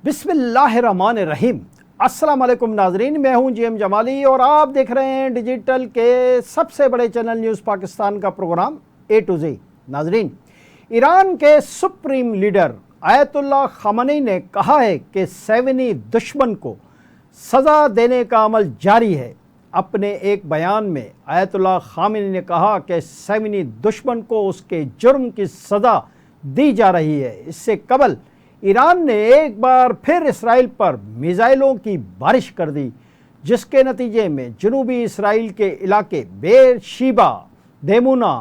बिस्मिल्लाहिर्रहमानिर्रहीम। अस्सलाम वालेकुम नाजरीन, मैं हूं जीएम जमाली और आप देख रहे हैं डिजिटल के सबसे बड़े चैनल न्यूज़ पाकिस्तान का प्रोग्राम ए टू जी। नाजरीन, ईरान के सुप्रीम लीडर आयतुल्लाह ख़ामेनी ने कहा है कि सेवनी दुश्मन को सज़ा देने का अमल जारी है। अपने एक बयान में आयतुल्लाह ख़ामेनी ने कहा कि सेवनी दुश्मन को उसके जुर्म की सज़ा दी जा रही है। इससे कबल ईरान ने एक बार फिर इसराइल पर मिसाइलों की बारिश कर दी, जिसके नतीजे में जनूबी इसराइल के इलाके बेरशीबा, देमुना,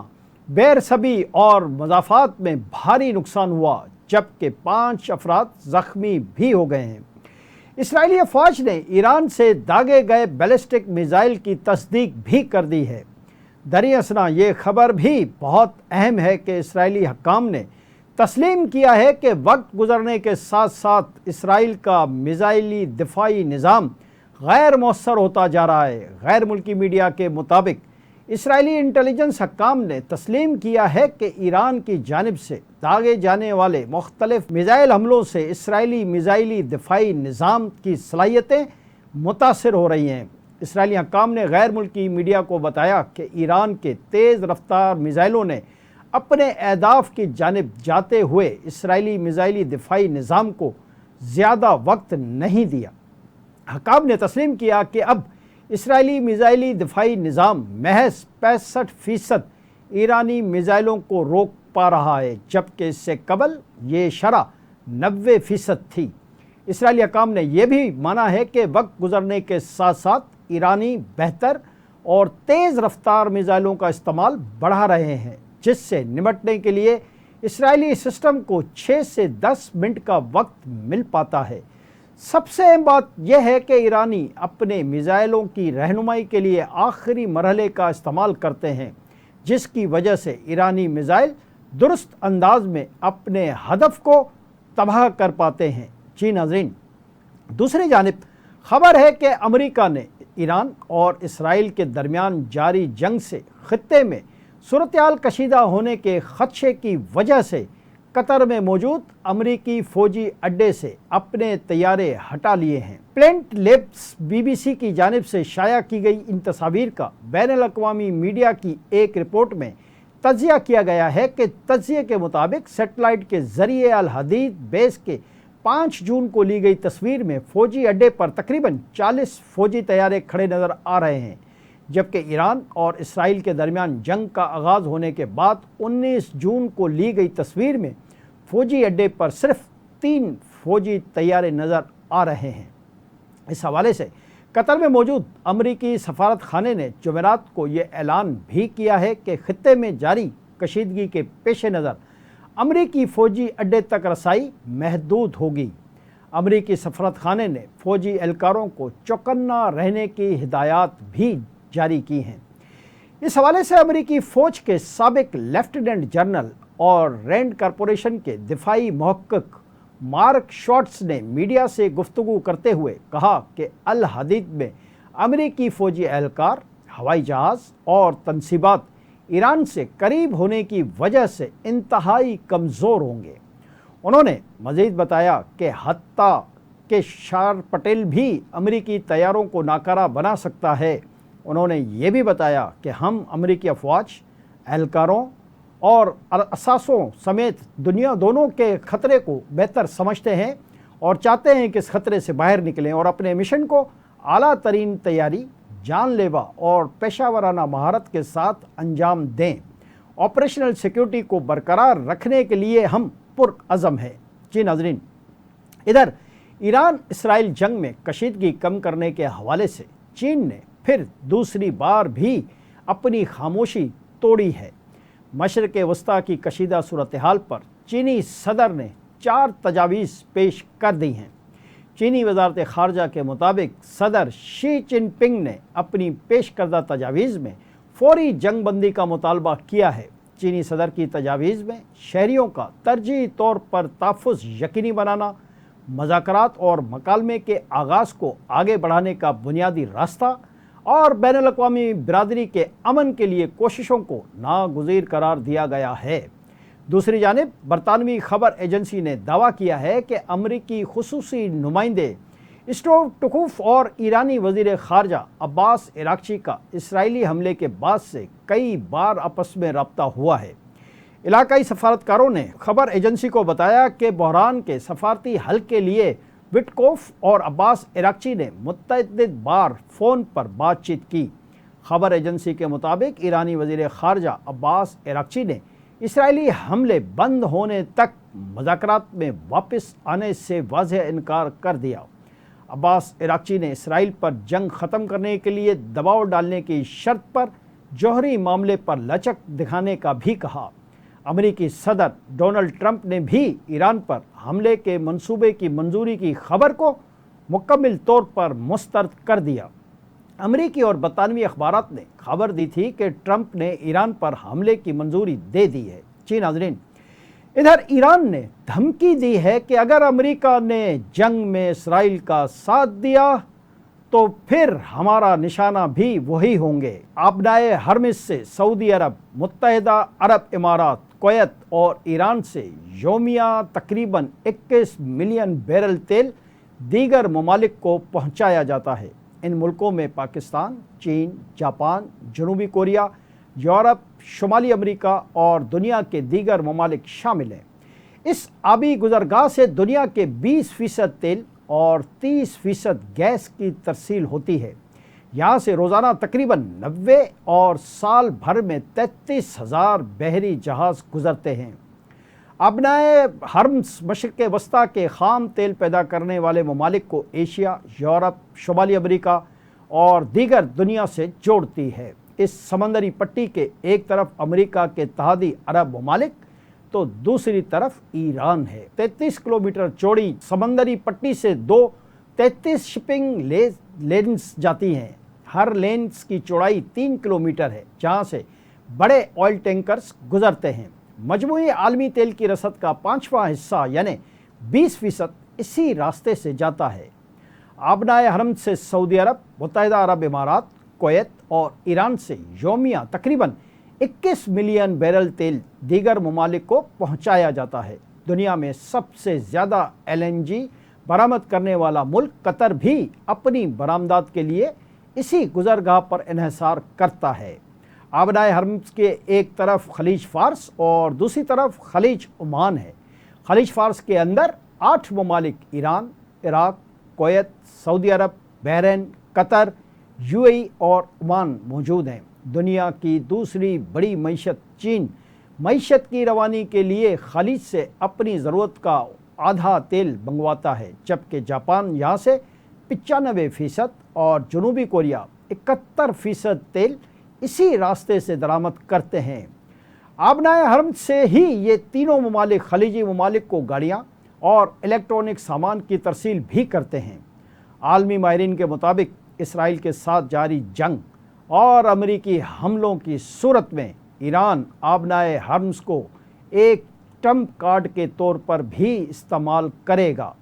बेरसबी और मज़ाफ़ात में भारी नुकसान हुआ, जबकि 5 अफराद ज़ख्मी भी हो गए हैं। इसराइली अफ़वाज ने ईरान से दागे गए बैलिस्टिक मिसाइल की तस्दीक भी कर दी है। दरअसल ये खबर भी बहुत अहम है कि इसराइली हक्काम ने तस्लीम किया है कि वक्त गुजरने के साथ साथ इसराइल का मिसाइली दिफाई निज़ाम गैर मौसर होता जा रहा है। गैर मुल्की मीडिया के मुताबिक इसराइली इंटेलिजेंस हक्काम ने तस्लीम किया है कि ईरान की जानिब से दागे जाने वाले मुख्तलिफ मिसाइल हमलों से इसराइली मिसाइली दिफाई निज़ाम की सलाहियतें मुतासर हो रही हैं। इसराइली हक्काम ने गैर मुल्की मीडिया को बताया कि ईरान के तेज़ रफ्तार मिसाइलों ने अपने अहदाफ की जानिब जाते हुए इसराइली मिसाइली दिफाई निज़ाम को ज़्यादा वक्त नहीं दिया। हक्काम ने तस्लीम किया कि अब इसराइली मिसाइली दिफाई निज़ाम महज 65% ईरानी मिसाइलों को रोक पा रहा है, जबकि इससे कबल ये शरह 90% थी। इसराइली हक्काम ने यह भी माना है कि वक्त गुजरने के साथ साथ ईरानी बेहतर और तेज़ रफ्तार मिसाइलों का इस्तेमाल बढ़ा रहे हैं, जिससे निपटने के लिए इसराइली सिस्टम को 6 से 10 मिनट का वक्त मिल पाता है। सबसे अहम बात यह है कि ईरानी अपने मिसाइलों की रहनुमाई के लिए आखिरी मरहले का इस्तेमाल करते हैं, जिसकी वजह से ईरानी मिसाइल दुरुस्त अंदाज में अपने हदफ को तबाह कर पाते हैं। जी नाज़रीन, दूसरी जानिब खबर है कि अमेरिका ने ईरान और इसराइल के दरमियान जारी जंग से खित्ते में सूरत-ए-हाल कशीदा होने के ख़दशे की वजह से कतर में मौजूद अमरीकी फ़ौजी अड्डे से अपने तैयारे हटा लिए हैं। प्लेंट लेब्स BBC की जानिब से शाया की गई इन तस्वीर का बैनुल-अक़वामी मीडिया की एक रिपोर्ट में तज्ज़िया किया गया है कि तज्ज़िये के मुताबिक सेटेलाइट के ज़रिए अल हदीद बेस के 5 जून को ली गई तस्वीर में फ़ौजी अड्डे पर तकरीबन 40 फ़ौजी तैयारे खड़े नज़र आ रहे हैं, जबकि ईरान और इसराइल के दरमियान जंग का आगाज़ होने के बाद 19 जून को ली गई तस्वीर में फ़ौजी अड्डे पर सिर्फ 3 फ़ौजी तैयारे नज़र आ रहे हैं। इस हवाले से कतर में मौजूद अमरीकी सफारत खाने ने जुमेरात को ये ऐलान भी किया है कि खित्ते में जारी कशीदगी के पेश नज़र अमरीकी फ़ौजी अड्डे तक रसाई महदूद होगी। अमरीकी सफारत खाने ने फ़ौजी एहलकारों को चौकन्ना रहने की हिदायत भी जारी की हैं। इस हवाले से अमरीकी फ़ौज के साबिक लेफ्टिनेंट जनरल और रैंड कॉरपोरेशन के दिफाई महक़्क़िक़ मार्क शॉर्ट्स ने मीडिया से गुफ्तगू करते हुए कहा कि अल हदीद में अमरीकी फ़ौजी एहलकार, हवाई जहाज़ और तनसीबात ईरान से करीब होने की वजह से इंतहाई कमज़ोर होंगे। उन्होंने मज़ीद बताया कि हत्ता कि शार पटेल भी अमरीकी तैयारों को नाकारा बना सकता है। उन्होंने ये भी बताया कि हम अमरीकी अफवाज, एहलकारों और असासों समेत दुनिया दोनों के ख़तरे को बेहतर समझते हैं और चाहते हैं कि इस ख़तरे से बाहर निकलें और अपने मिशन को आला तरीन तैयारी, जानलेवा और पेशावराना महारत के साथ अंजाम दें। ऑपरेशनल सिक्योरिटी को बरकरार रखने के लिए हम पुरअज़म हैं। जी नाज़रीन, इधर ईरान इसराइल जंग में कशीदगी कम करने के हवाले से चीन ने फिर दूसरी बार भी अपनी खामोशी तोड़ी है। मशरिक़ वस्ता की कशीदा सूरत-ए-हाल पर चीनी सदर ने 4 तजावीज़ पेश कर दी हैं। चीनी वज़ारत ख़ारजा के मुताबिक सदर शी जिनपिंग ने अपनी पेश करदा तजावीज़ में फ़ौरी जंग बंदी का मुतालबा किया है। चीनी सदर की तजावीज़ में शहरियों का तरजीही तौर पर तहफ़्फ़ुज़ यकीनी बनाना, मज़ाकरात और मकालमे के आगाज़ को आगे बढ़ाने का बुनियादी रास्ता और बैनुल-अक़वामी बिरादरी के अमन के लिए कोशिशों को नागुज़ीर करार दिया गया है। दूसरी जानिब बरतानवी खबर एजेंसी ने दावा किया है कि अमरीकी खुसूसी नुमाइंदे स्टोव टुकूफ और ईरानी वज़ीर ख़ारजा अब्बास इराक्ची का इसराइली हमले के बाद से कई बार आपस में रब्ता हुआ है। इलाकाई सफारतकारों ने खबर एजेंसी को बताया कि बहरान के सफारती हल के लिए विटकोफ और अब्बास इराक्ची ने मुतअद्दिद बार फ़ोन पर बातचीत की। खबर एजेंसी के मुताबिक ईरानी वज़ीर ख़ारजा अब्बास इराक्ची ने इसराइली हमले बंद होने तक मुज़ाकरात में वापस आने से वाज़ेह इनकार कर दिया। अब्बास इराक्ची ने इसराइल पर जंग ख़त्म करने के लिए दबाव डालने की शर्त पर जौहरी मामले पर लचक दिखाने का भी कहा। अमेरिकी सदर डोनाल्ड ट्रंप ने भी ईरान पर हमले के मंसूबे की मंजूरी की खबर को मुकम्मल तौर पर मुस्तरद कर दिया। अमेरिकी और बरतानवी अखबारात ने खबर दी थी कि ट्रंप ने ईरान पर हमले की मंजूरी दे दी है। जी नाज़रीन, इधर ईरान ने धमकी दी है कि अगर अमेरिका ने जंग में इसराइल का साथ दिया तो फिर हमारा निशाना भी वही होंगे। आबनाए हरमिस से सऊदी अरब, मुत्तहिदा अरब इमारात, कुवैत और ईरान से योमिया तकरीबन 21 मिलियन बैरल तेल दीगर ममालिक को पहुंचाया जाता है। इन मुल्कों में पाकिस्तान, चीन, जापान, जनूबी कोरिया, यूरोप, शुमाली अमेरिका और दुनिया के दीगर ममालिक शामिल हैं। इस आबी गुजरगाह से दुनिया के 20% तेल और 30% गैस की तरसील होती है। यहाँ से रोज़ाना तकरीबन 90 और साल भर में 33,000 बहरी जहाज़ गुजरते हैं। अबनाए हर्म्स मशरिक़ वस्ता के ख़ाम तेल पैदा करने वाले ममालिक को एशिया, यूरोप, शुमाली अमेरिका और दीगर दुनिया से जोड़ती है। इस समंदरी पट्टी के एक तरफ अमेरिका के इत्तेहादी अरब ममालिक तो दूसरी तरफ ईरान है। 33 किलोमीटर चौड़ी समंदरी पट्टी से 33 शिपिंग लेन्स जाती हैं। हर लेन्स की चौड़ाई 3 किलोमीटर है, जहाँ से बड़े ऑयल टैंकर्स गुजरते हैं। मजमूई आलमी तेल की रसद का 5वां हिस्सा यानी 20% इसी रास्ते से जाता है। आबनाए हरम से सऊदी अरब, मुत्तहिदा अरब इमारात, कुवैत और ईरान से योमिया तकरीबन 21 मिलियन बैरल तेल दीगर ममालिक को पहुंचाया जाता है। दुनिया में सबसे ज़्यादा LNG बरामद करने वाला मुल्क कतर भी अपनी बरामदात के लिए इसी गुजरगाह पर इन्हिसार करता है। आबनाए हरम के एक तरफ खलीज फारस और दूसरी तरफ खलीज ओमान है। खलीज फारस के अंदर 8 ममालिक ईरान, इराक, कुवैत, सऊदी अरब, बहरीन, कतर, UAE और ओमान मौजूद हैं। दुनिया की दूसरी बड़ी मईशत चीन मईशत की रवानी के लिए खलीज से अपनी ज़रूरत का आधा तेल मंगवाता है, जबकि जापान यहाँ से 95% और जनूबी कोरिया 71% तेल इसी रास्ते से दरामद करते हैं। आबनाए हरम से ही ये तीनों ममालिक खलीजी ममालिक को गाड़ियाँ और इलेक्ट्रॉनिक सामान की तरसील भी करते हैं। आलमी माहिरीन के मुताबिक इसराइल के साथ जारी जंग और अमेरिकी हमलों की सूरत में ईरान आबनाए हरम्स को एक ट्रम्प कार्ड के तौर पर भी इस्तेमाल करेगा।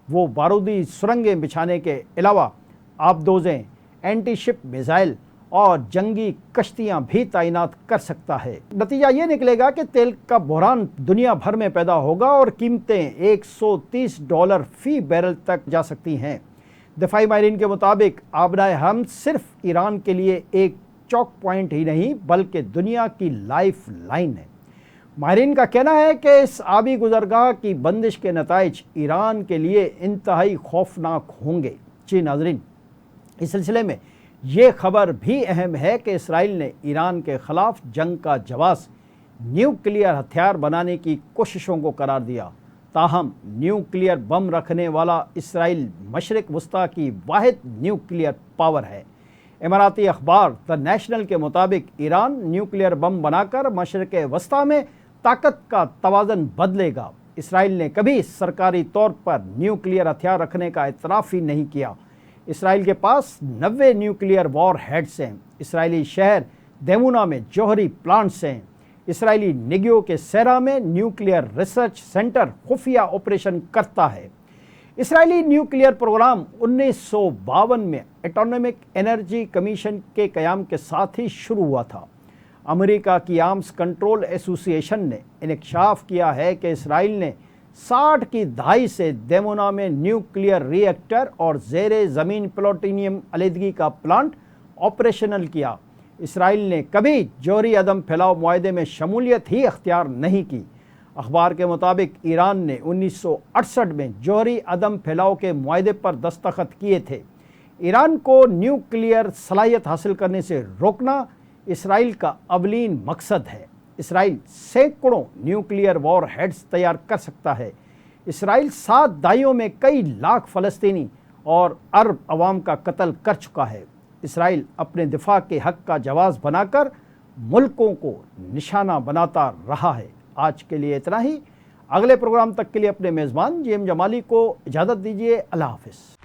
वो बारूदी सुरंगें बिछाने के अलावा आबदोज़ें, एंटी शिप मिसाइल और जंगी कश्तियां भी तैनात कर सकता है। नतीजा ये निकलेगा कि तेल का बहरान दुनिया भर में पैदा होगा और कीमतें $130 फ़ी बैरल तक जा सकती हैं। दफाई माहिरीन के मुताबिक आबनाए हरम सिर्फ ईरान के लिए एक चौक पॉइंट ही नहीं बल्कि दुनिया की लाइफ लाइन है। माहिरीन का कहना है कि इस आबी गुजरगाह की बंदिश के नताइज ईरान के लिए इंतहाई खौफनाक होंगे। जी नाज़रीन, इस सिलसिले में ये खबर भी अहम है कि इसराइल ने ईरान के ख़िलाफ़ जंग का जवाब न्यूक्लियर हथियार बनाने की कोशिशों को करार दिया। ताहम न्यूक्लियर बम रखने वाला इसराइल मशरिक़ वस्ता की वाहिद न्यूक्लियर पावर है। इमाराती अखबार द नेशनल के मुताबिक ईरान न्यूक्लियर बम बनाकर मशरिक़ वस्ता में ताकत का तवाज़न बदलेगा। इसराइल ने कभी सरकारी तौर पर न्यूक्लियर हथियार रखने का इतराफ़ ही नहीं किया। इसराइल के पास 90 न्यूक्लियर वॉर हेड्स हैं। इसराइली शहर देमुना में जौहरी प्लांट्स हैं। इसराइली निगियो के सेरा में न्यूक्लियर रिसर्च सेंटर खुफिया ऑपरेशन करता है। इसराइली न्यूक्लियर प्रोग्राम 1952 में एटॉमिक एनर्जी कमीशन के क़याम के साथ ही शुरू हुआ था। امریکہ کی آرمز کنٹرول ایسوسی ایشن نے انکشاف کیا ہے کہ اسرائیل نے 60 کی دہائی سے دیمونا میں نیوکلیئر ری ایکٹر اور زیر زمین پلوٹینیم علیحدگی کا پلانٹ آپریشنل کیا۔ اسرائیل نے کبھی جوہری عدم پھیلاؤ معاہدے میں شمولیت ہی اختیار نہیں کی۔ اخبار کے مطابق ایران نے 1968 میں جوہری عدم پھیلاؤ کے معاہدے پر دستخط کیے تھے۔ ایران کو نیوکلیئر صلاحیت حاصل کرنے سے روکنا اسرائیل کا اولین مقصد ہے۔ اسرائیل سینکڑوں نیوکلیئر وار ہیڈز تیار کر سکتا ہے۔ اسرائیل 7 دہائیوں میں کئی لاکھ فلسطینی اور عرب عوام کا قتل کر چکا ہے۔ اسرائیل اپنے دفاع کے حق کا جواز بنا کر ملکوں کو نشانہ بناتا رہا ہے۔ آج کے لیے اتنا ہی۔ اگلے پروگرام تک کے لیے اپنے میزبان جی ایم جمالی کو اجازت دیجیے۔ اللہ حافظ۔